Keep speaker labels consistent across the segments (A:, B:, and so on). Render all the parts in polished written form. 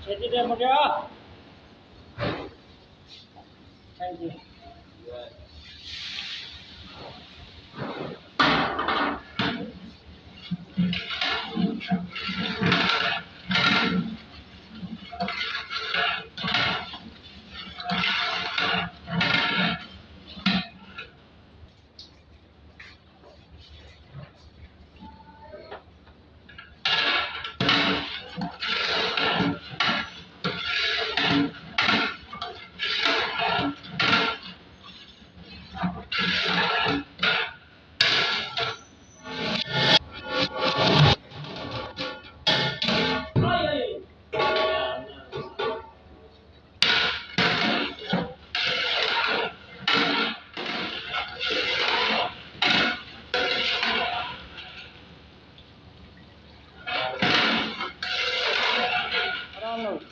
A: छेती दे मुझे। Thank you.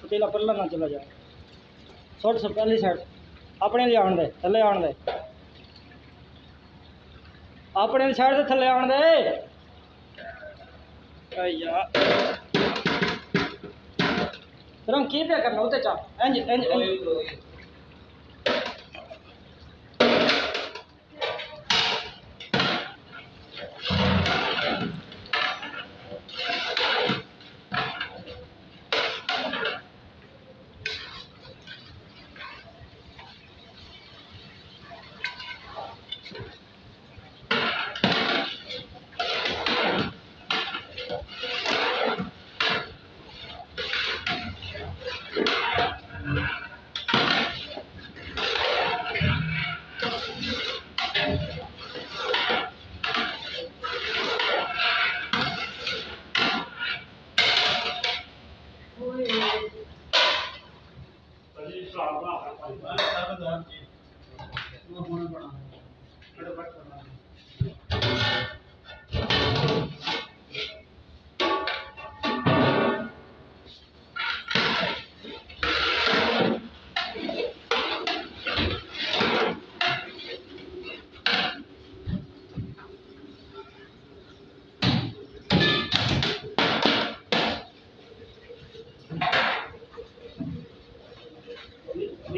A: पतीला पल्ला ना चला जाए। सुट सुट पहली साइड अपने लिए आन दे, थले आन दे, अपने साइड से थले आन दे यार। फिर हम की पे करना उते चा इंज इंज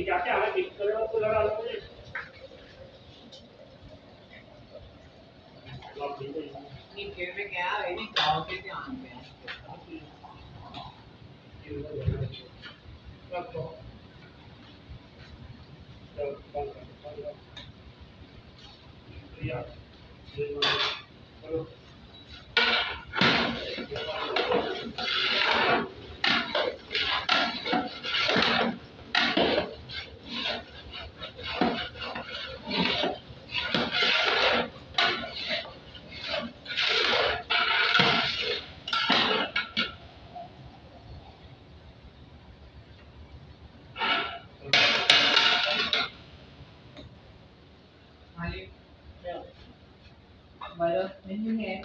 A: क्या क्या है मिक्स करें उसको लगा लो मुझे। नहीं फिर में क्या है नहीं गांव के ध्यान पे है।
B: Baru ini